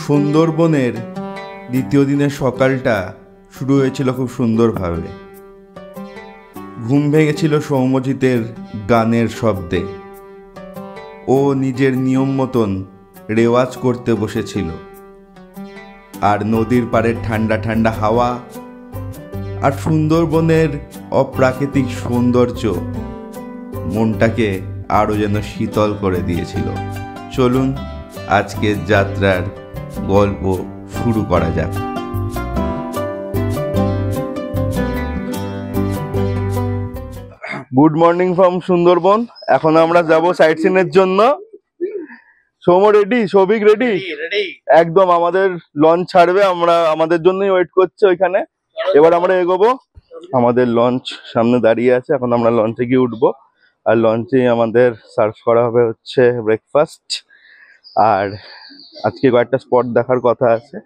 সুন্দরবনের দ্বিতীয় দিনের সকালটা শুরু হয়েছিল খুব সুন্দরভাবে। ঘুম ভেঙেছিল সৌম্যজিতের গানের শব্দে। ও নিজের নিয়ম মতন রেওয়াজ করতে বসেছিল, আর নদীর পাড়ের ঠান্ডা ঠান্ডা হাওয়া আর সুন্দরবনের অপ্রাকৃতিক সৌন্দর্য মনটাকে আরও যেন শীতল করে দিয়েছিল। চলুন আজকের যাত্রার গল্প শুরু করা যাক। Good morning from Sundarban. এখন আমরা যাব সাইট সিনের জন্য। সৌম্য রেডি? সৌভিক রেডি? একদম। আমাদের লঞ্চ ছাড়বে, আমরা আমাদের জন্যই ওয়েট করছে ওইখানে। এবার আমরা এগোবো। আমাদের লঞ্চ সামনে দাঁড়িয়ে আছে, এখন আমরা লঞ্চে গিয়ে উঠবো। আর লঞ্চে আমাদের সার্ভ করা হবে হচ্ছে ব্রেকফাস্ট। আর আজকে কয়েকটা স্পট দেখার কথা আছে,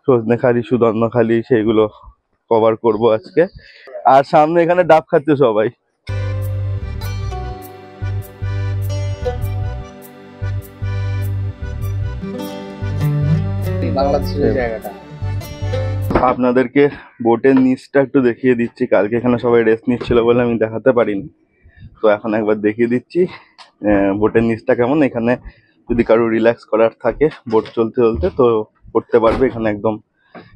সজনেখালি, সুদর্ণখালি, সেইগুলো কভার করব আজকে। আর সামনে এখানে ডাব খাচ্ছে সবাই। আপনাদেরকে বোটের নিচটা একটু দেখিয়ে দিচ্ছি। কালকে এখানে সবাই রেস্ট নিচ্ছিল বলে আমি দেখাতে পারিনি, তো এখন একবার দেখিয়ে দিচ্ছি বোটের নিচটা কেমন। এখানে যদি কারো রিল্যাক্স করার থাকে বোট চলতে চলতে তো করতে পারবে। এখানে একদম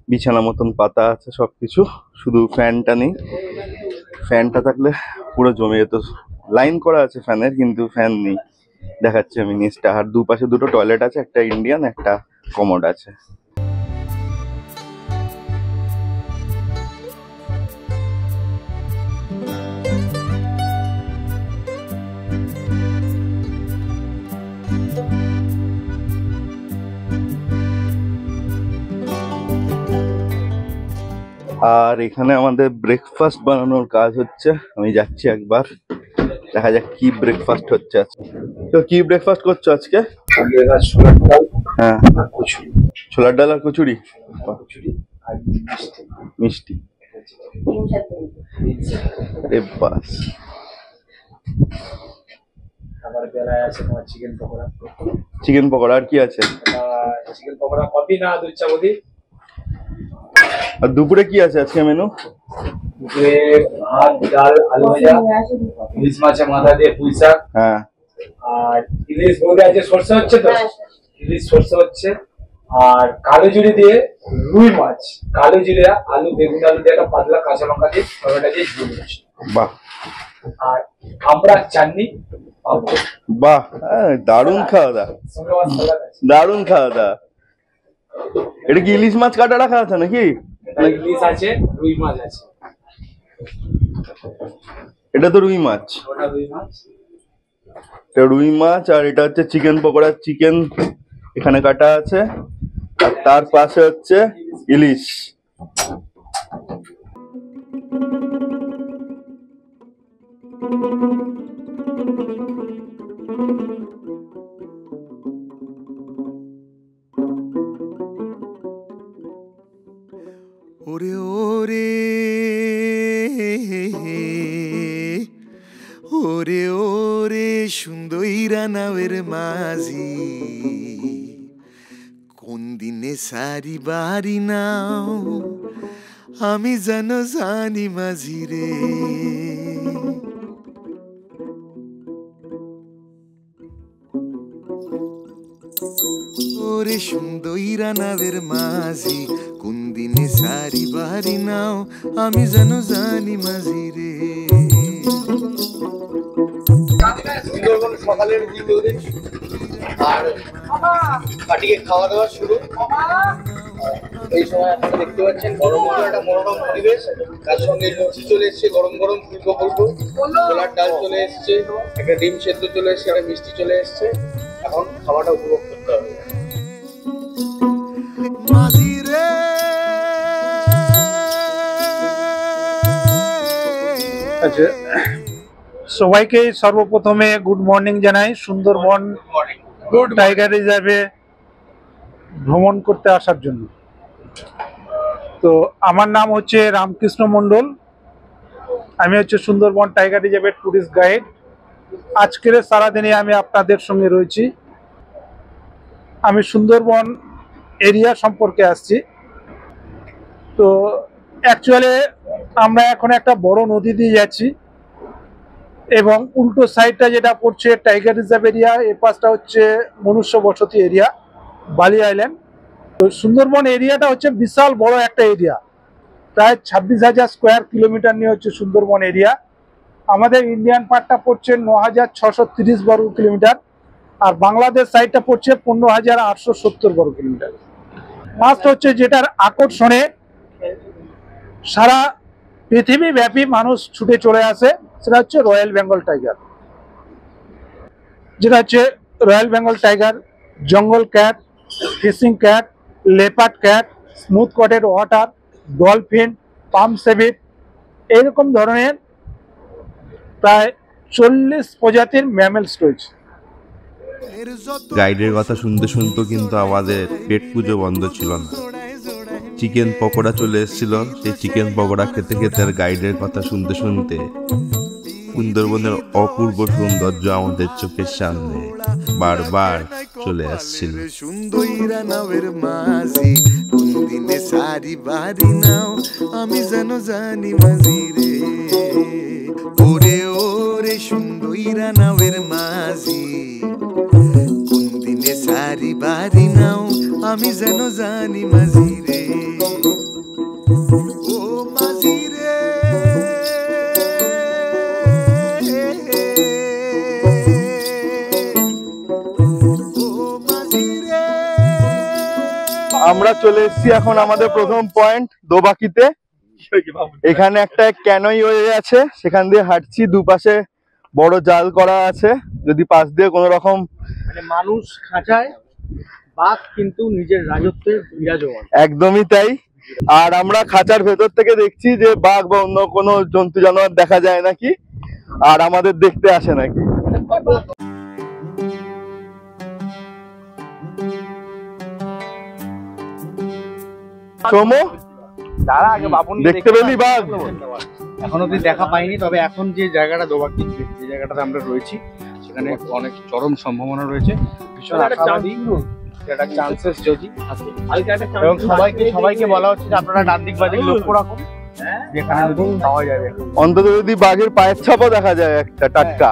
বিছানা মতন পাতা আছে সবকিছু, শুধু ফ্যানটা নেই। ফ্যানটা থাকলে পুরো জমে যেত। লাইন করা আছে ফ্যানের, কিন্তু ফ্যান নেই। দেখাচ্ছি আমি নিচটা। আর দুপাশে দুটো টয়লেট আছে, একটা ইন্ডিয়ান, একটা কমোড আছে। আর এখানে আমাদের ব্রেকফাস্ট বানানোর কাজ হচ্ছে। আমি যাচ্ছি একবার, দেখা যাক কি ব্রেকফাস্ট হচ্ছে আজকে। তো কি ব্রেকফাস্ট করছো আজকে? হ্যাঁ, ছোলার ডাল আর কচুরি, মিষ্টি। বাস। চিকেন পকোড়া আর কি আছে? চিকেন পকোড়া, কফি না দুধ চা বদি। আর দুপুরে কি আছে আজকে মেনু? দুপুরে ভাত, ডাল, আলু ভাজা, ইলিশ মাছের মাথা দিয়ে পুঁই শাক। হ্যাঁ। আর ইলিশ বলতে আছে সরষে হচ্ছে তো, ইলিশ সরষে হচ্ছে। আর কালো জিরে দিয়ে রুই মাছ, কালো জিরে, আলু, বেগুন, আলু দিয়ে একটা পাতলা কাঁচা লঙ্কা দিয়ে টমেটো দিয়ে ঝোল হচ্ছে। বাহ। আর আমরা চাটনি, বাহ, দারুণ খাওয়া দাওয়া, দারুণ খাওয়া দাওয়া। এটা কি ইলিশ মাছ কাটা রাখা আছে নাকি? ইলিশ আছে, রুই মাছ আছে। এটা তো রুই মাছ। ওটা রুই মাছ। এটা রুই মাছ। আর এটা হচ্ছে চিকেন পকোড়া। চিকেন এখানে কাটা আছে, আর তার পাশে হচ্ছে ইলিশ। ওরে ওরে ওরে ওরে সুন্দরীরা নাওয়ের মাঝি, কোন দিনে সারি বাড়ি নাও আমি যেন জানি মাঝি রে। ওরে সুন্দরীরা নাওয়ের মাঝি, কোন দিনে সারি বাড়ি নাও আমি যেন জানি মাঝি রে। সকালের আর কাটিয়ে খাওয়া দাওয়া শুরু। এই সময় আপনারা দেখতে পাচ্ছেন গরম একটা মনোরম পরিবেশ, তার সঙ্গে লুচি চলে এসছে, গরম গরম ফুলকো ফুলকো, ছোলার ডাল চলে এসছে, একটা ডিম সেদ্ধ চলে এসছে, একটা মিষ্টি চলে এসছে। এখন খাওয়াটা উপভোগ করতে হবে। আচ্ছা, সবাইকে সর্বপ্রথমে গুড মর্নিং জানাই। সুন্দরবন টাইগার রিজার্ভে ভ্রমণ করতে আসার জন্য। তো আমার নাম হচ্ছে রামকৃষ্ণ মণ্ডল, আমি হচ্ছে সুন্দরবন টাইগার রিজার্ভের টুরিস্ট গাইড। আজকের সারাদিনে আমি আপনাদের সঙ্গে রয়েছি। আমি সুন্দরবন এরিয়া সম্পর্কে আসছি। তো অ্যাকচুয়ালি আমরা এখন একটা বড় নদী দিয়ে যাচ্ছি এবং উল্টো সাইডটা যেটা পড়ছে টাইগার রিজার্ভ এরিয়া, এ পাশটা হচ্ছে মনুষ্য বসতি এরিয়া বালি আইল্যান্ড। তো সুন্দরবন এরিয়াটা হচ্ছে বিশাল বড় একটা এরিয়া, প্রায় 26,000 স্কোয়ার কিলোমিটার নিয়ে হচ্ছে সুন্দরবন এরিয়া। আমাদের ইন্ডিয়ান পার্টটা পড়ছে 9,630 বর্গ কিলোমিটার, আর বাংলাদেশ সাইডটা পড়ছে 15,870 বর্গ কিলোমিটার। ফার্স্ট হচ্ছে যেটার আকর্ষণে সারা পৃথিবীব্যাপী মানুষ ছুটে চলে আসে, সেটা হচ্ছে রয়্যাল বেঙ্গল টাইগার। যেটা হচ্ছে royal Bengal tiger, jungle cat, fishing cat, leopard cat, smooth coated water, dolphin, palm civet, এইরকম ধরনের প্রায় 40 প্রজাতির ম্যামেলস রয়েছে। গাইডের কথা শুনতে শুনতে কিন্তু আমাদের পেট পুজো বন্ধ ছিল না। চিকেন পকোড়া চলে এসেছিল, সেই চিকেন পকোড়া খেতে খেতে আর গাইডের কথা শুনতে শুনতে সুন্দরবনের অপূর্ব সৌন্দর্য আমাদের চোখের সামনে বারবার চলে আসছিল। সুন্দরীরা নাওয়ের মাঝি কোন দিনে সারি বাড়ি নাও আমি যেন জানি মাঝি রে, ওরে ওরে সুন্দরীরা নাওয়ের মাঝি কোন দিনে সারি বাড়ি নাও আমি যেন জানি মাঝি রে, ও মাঝি রে। আমরা চলে এসেছি এখন আমাদের প্রথম পয়েন্ট দোবাকিতে। এখানে একটা ক্যানই ওয়ে আছে, সেখান দিয়ে হাঁটছি, দুপাশে বড় জাল করা আছে, যদি পাশ দিয়ে কোনো রকম মানে মানুষ খাঁচায়, বাঘ কিন্তু নিজের রাজত্বে বিরাজমান। একদমই তাই। আর আমরা খাঁচার ভেতর থেকে দেখছি যে বাঘ বা অন্য কোনো জন্তু জানোয়ার দেখা যায় নাকি, আর আমাদের দেখতে আসে নাকি। সোমো, তারা আগে বাবুন দেখতে পেলি বাঘ? এখন অব্দি দেখা পাইনি, তবে এখন যে জায়গাটা দোবাকি, যে জায়গাটাতে আমরা রয়েছি, সেখানে অনেক চরম সম্ভাবনা রয়েছে। ভীষণ আশাবাদী, একটা চান্সেস যদি থাকে, এবং সবাইকে বলা হচ্ছে যে আপনারা ডান দিক বাদিক লক্ষ্য রাখুন, যেখানে যদি পাওয়া যাবে, অন্তত যদি বাঘের পায়ের ছাপও দেখা যায় একটা টাটকা।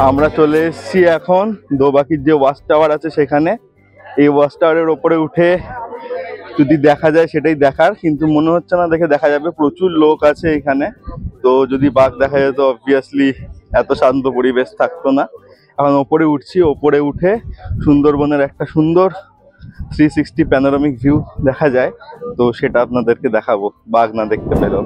আমরা চলে এসেছি এখন দোবাকির যে ওয়াচ টাওয়ার আছে সেখানে। এই ওয়াচ টাওয়ারের ওপরে উঠে যদি দেখা যায় সেটাই দেখার, কিন্তু মনে হচ্ছে না দেখে দেখা যাবে, প্রচুর লোক আছে এখানে। তো যদি বাঘ দেখা যেত অবভিয়াসলি এত শান্ত পরিবেশ থাকতো না। এখন ওপরে উঠছি, ওপরে উঠে সুন্দরবনের একটা সুন্দর 360 প্যানোরামিক ভিউ দেখা যায়, তো সেটা আপনাদেরকে দেখাবো বাঘ না দেখতে পেলেও।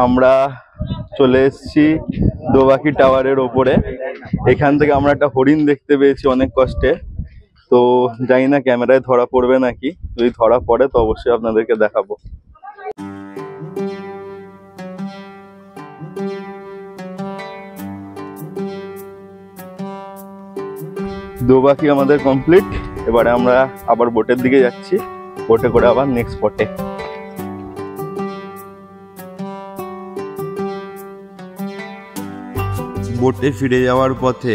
আমরা চলে এসেছি দোবাকি টাওয়ারের ওপরে। এখান থেকে আমরা একটা হরিণ দেখতে পেয়েছি অনেক কষ্টে, তো জানি না ক্যামেরায় ধরা পড়বে নাকি, যদি ধরা পড়ে তো অবশ্যই আপনাদেরকে দেখাবো। দোবাকি আমাদের কমপ্লিট। এবারে আমরা আবার বোটের দিকে যাচ্ছি, বোটে করে আবার নেক্সট স্পটে। বোটে ফিরে যাওয়ার পথে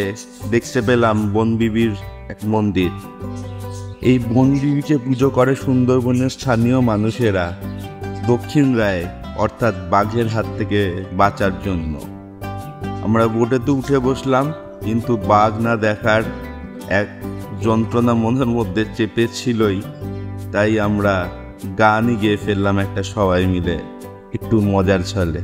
দেখতে পেলাম বনবিবির এক মন্দির। এই বনবিবিকে পুজো করে সুন্দরবনের স্থানীয় মানুষেরা দক্ষিণ রায়, অর্থাৎ বাঘের হাত থেকে বাঁচার জন্য। আমরা বোটেতে উঠে বসলাম, কিন্তু বাঘ না দেখার এক যন্ত্রণা মনের মধ্যে চেপেছিলই, তাই আমরা গানই গেয়ে ফেললাম একটা সবাই মিলে, একটু মজার ছলে।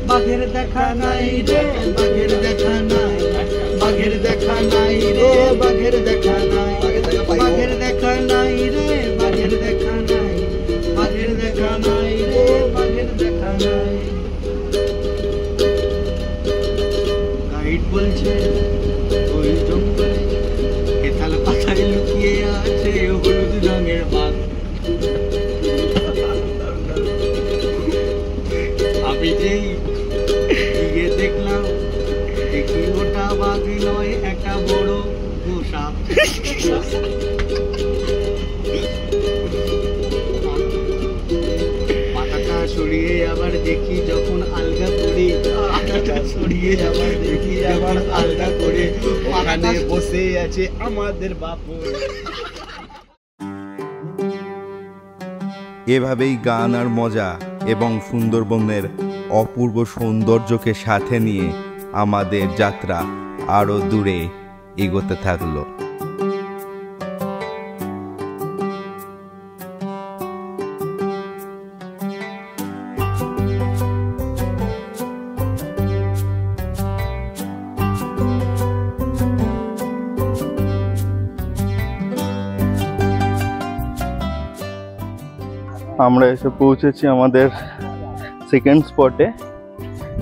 বাঘের দেখা নাই রে, বাঘের দেখা নাই, বাঘের দেখা নাই রে, বাঘের দেখা নাই, বাঘের দেখা নাই রে, বাঘের দেখা নাই, বাঘের দেখা নাই রে, বাঘের দেখা নাই। সরিয়ে আবার দেখি যখন আলগা করে, আকাশটা সরিয়ে আবার দেখি আবার আলগা করে, ওখানে বসে আছে আমাদের বাপু। এভাবেই গান আর মজা এবং সুন্দরবনের অপূর্ব সৌন্দর্যকে সাথে নিয়ে আমাদের যাত্রা আরো দূরে এগোতে থাকলো। আমরা এসে পৌঁছেছি আমাদের সেকেন্ড স্পটে,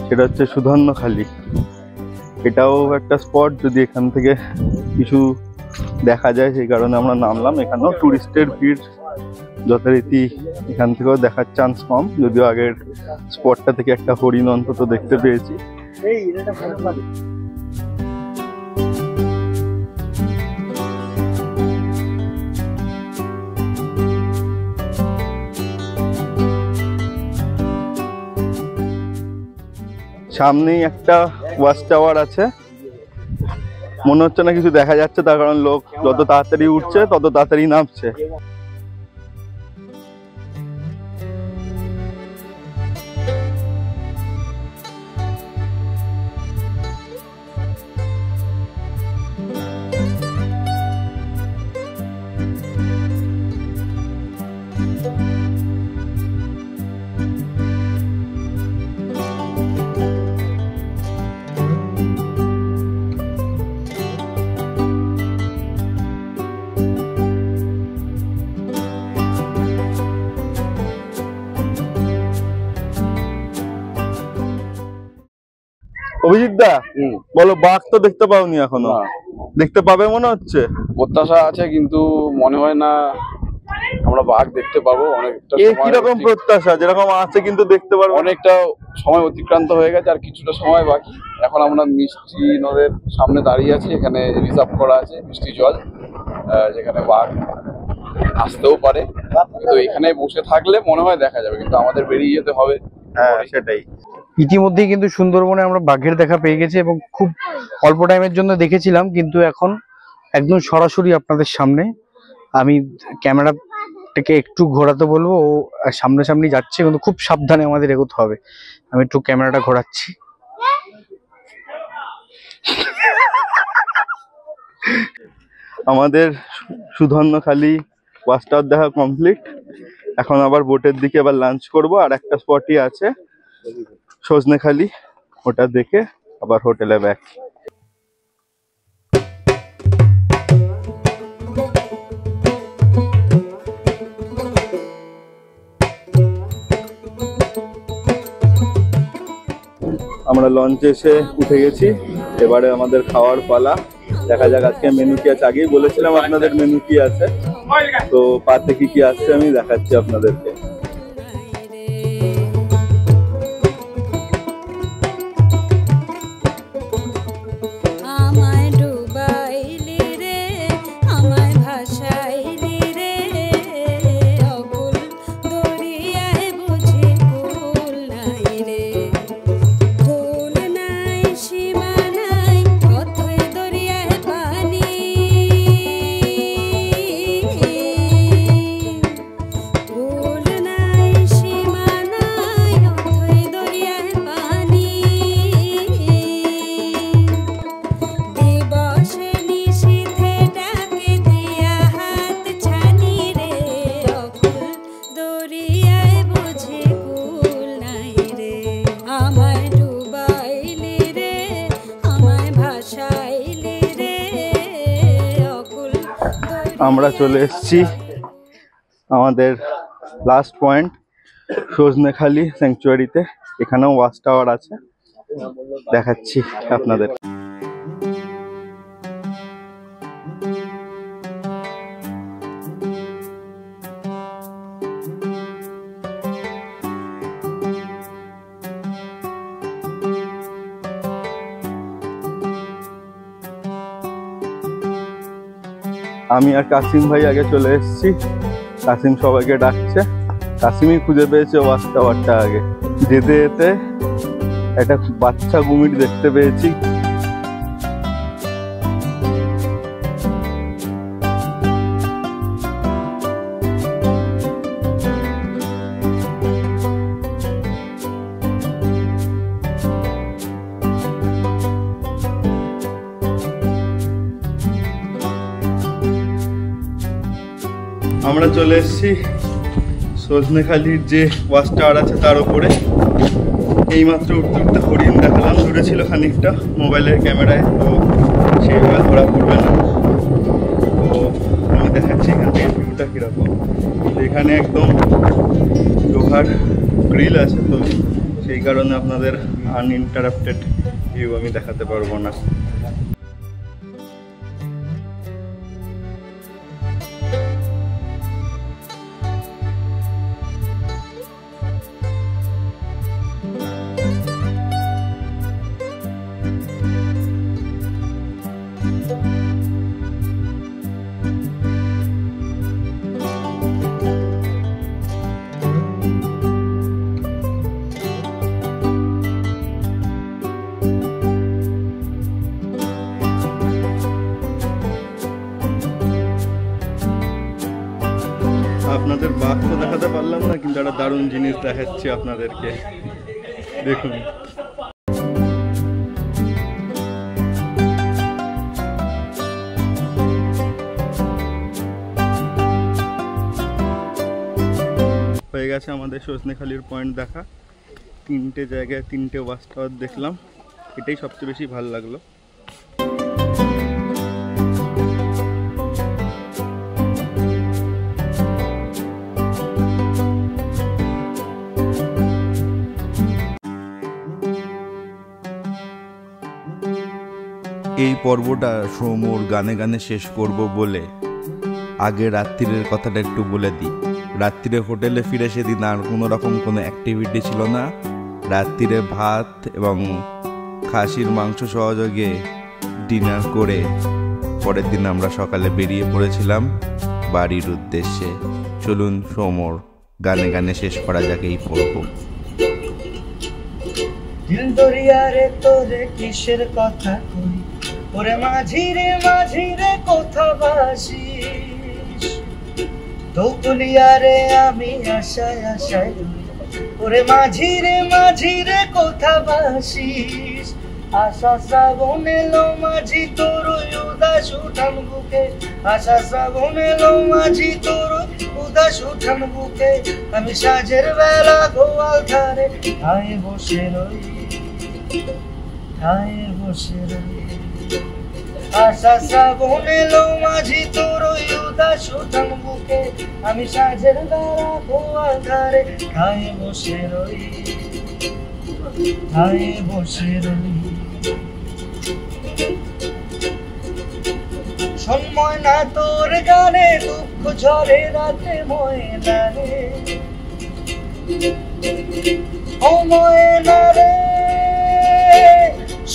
সেটা হচ্ছে সুধন্যখালি। এটাও একটা স্পট, যদি এখান থেকে কিছু দেখা যায় সেই কারণে আমরা নামলাম। এখানেও টুরিস্টের ভিড় যথারীতি, এখান থেকেও দেখার চান্স কম, যদিও আগের স্পটটা থেকে একটা হরিণ অন্তত দেখতে পেয়েছি। সামনেই একটা ওয়াচ টাওয়ার আছে, মনে হচ্ছে না কিছু দেখা যাচ্ছে, তার কারণ লোক যত তাড়াতাড়ি উঠছে তত তাড়াতাড়ি নামছে। অভিজিৎ দা, বলো, বাঘ তো দেখতে পাওনি এখনো? দেখতে পাবে মনে হচ্ছে? প্রত্যাশা আছে, কিন্তু মনে হয় না আমরা বাঘ দেখতে পাবো। অনেকটা কিরকম প্রত্যাশা? যেরকম আছে কিন্তু দেখতে পারবো? অনেকটা সময় অতিক্রান্ত হয়ে গেছে, আর কিছুটা সময় বাকি। এখন আমরা মিষ্টি নদের সামনে দাঁড়িয়ে আছি, এখানে রিজার্ভ করা আছে মিষ্টি জল, যেখানে বাঘ আসতেও পারে। তো এখানে বসে থাকলে মনে হয় দেখা যাবে, কিন্তু আমাদের বেরিয়ে যেতে হবে। হ্যাঁ, সেটাই। ইতিমধ্যেই কিন্তু সুন্দরবনে আমরা বাঘের দেখা পেয়ে গেছি, এবং খুব অল্প টাইমের জন্য দেখেছিলাম, কিন্তু এখন একদম সরাসরি আপনাদের সামনে। আমি ক্যামেরাটাকে একটু ঘোরাতে বলবো, ও সামনাসামনি যাচ্ছে, কিন্তু খুব সাবধানে আমাদের এগোতে হবে। আমি একটু ক্যামেরাটা ঘোরাচ্ছি। আমাদের সুধন্যখালি ওয়াচ টাওয়ার দেখা কমপ্লিট। এখন আবার বোটের দিকে আবার লাঞ্চ করব, আর একটা স্পটই আছে সজনেখালি, ওটা দেখে আবার হোটেলে ব্যাক। আমরা লঞ্চে এসে উঠে গেছি, এবারে আমাদের খাওয়ার পালা। দেখা যাক আজকে মেনু কি আছে। আগেই বলেছিলাম আপনাদের মেনু কি আছে, তো পাতে কি কি আসছে আমি দেখাচ্ছি আপনাদেরকে। আমরা চলে এসেছি আমাদের লাস্ট পয়েন্ট সজনেখালি স্যাংচুয়ারিতে। এখানেও ওয়াচ টাওয়ার আছে, দেখাচ্ছি আপনাদের। আমি আর কাসিম ভাই আগে চলে এসেছি, কাসিম সবাইকে ডাকছে। কাশ্মীর খুঁজে পেয়েছে ওয়াচ টাওয়ারটা আগে। যেতে যেতে একটা বাচ্চা কুমির দেখতে পেয়েছি। আমরা চলে এসেছি সজনেখালির যে ওয়াচ টাওয়ার আছে তার উপরে। এইমাত্র উঠতে উঠতে হরিণ দেখালাম, দূরে ছিল খানিকটা মোবাইলের ক্যামেরায়, তো সেইভাবে ধরা পড়বে না। তো আমি দেখাচ্ছি এখান থেকে ভিউটা কীরকম। এখানে একদম লোহার গ্রিল আছে, তো সেই কারণে আপনাদের আনইন্টারাপ্টেড ভিউ আমি দেখাতে পারবো না। আপনাদের বাঘ তো দেখাতে পারলাম না, কিন্তু একটা দারুণ জিনিস দেখাচ্ছি আপনাদেরকে, দেখুন। হয়ে গেছে আমাদের সজনেখালির পয়েন্ট দেখা। 3টে জায়গায় 3টে ওয়াচ টাওয়ার দেখলাম, এটাই সবচেয়ে বেশি ভালো লাগলো। এই পর্বটা সৌমুর গানে গানে শেষ করব বলে আগে রাত্রিরের কথাটা একটু বলে দিই। রাত্রিরে হোটেলে ফিরে সেদিন আর কোনো রকম কোনো অ্যাক্টিভিটি ছিল না। রাত্রিরে ভাত এবং খাসির মাংস সহযোগে ডিনার করে পরের দিন আমরা সকালে বেরিয়ে পড়েছিলাম বাড়ির উদ্দেশ্যে। চলুন সৌমুর গানে গানে শেষ করা যাক এই পর্ব। দিল দরিয়ারে তোরে কিসের কথা কই, ওরে মাঝিরে মাঝিরে কথা বাসিস, দৌতুলিয়ারে আমি আশায় আশায় রই, ওরে মাঝিরে মাঝিরে কথা বাসিস। আশা শ্রাবণ এলো মাঝি তোর উদাস উঠান বুকে, আশা শ্রাবণ এলো মাঝি তোর উদাস উঠান বুকে, আমি সাজের বেলা গোয়াল ধারে ঠায় বসে রই, ঠায় বসে রই। আশা শ্রাবণ এলো মাঝি তোর উদাস উঠান বুকে, আমি সাজের বেলা গোয়াল ধারে ঠায় বসে রই, ঠায় বসে রই। সময় না তোর গানে দুঃখ ঝরে রাতে ময়না রে, ও ময়না রে,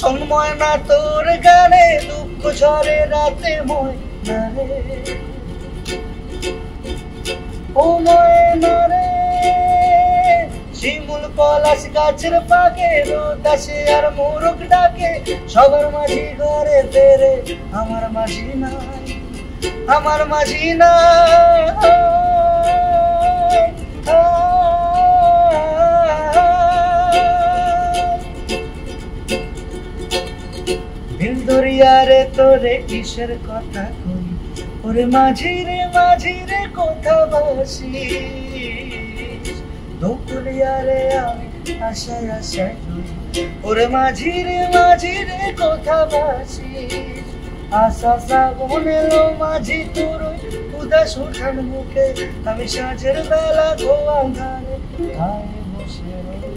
সময় না তোর গানে দুঃখ ঝরে রাতে ময়না রে, ও ময়না রে। শিমুল পলাশ গাছের পাকে রোদ আসে আর মোরগ ডাকে, সবার মাঝি ঘরে ফেরে আমার মাঝি নাই, আমার মাঝি নাই। দিল দরিয়ারে তোরে কিসের কথা কই, ওরে মাঝিরে মাঝিরে কথা বাসিস, দৌতুলিয়ারে আমি আশায় আশায় রই, ওরে মাঝিরে মাঝিরে কথা বাসিস। আশা শ্রাবণ এলো মাঝি তোর উদাস উঠান মুখে, আমি সাঁঝের বেলা গোয়াল ধারে ঠায় বসে রই,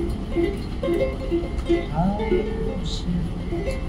ঠায় বসে রই।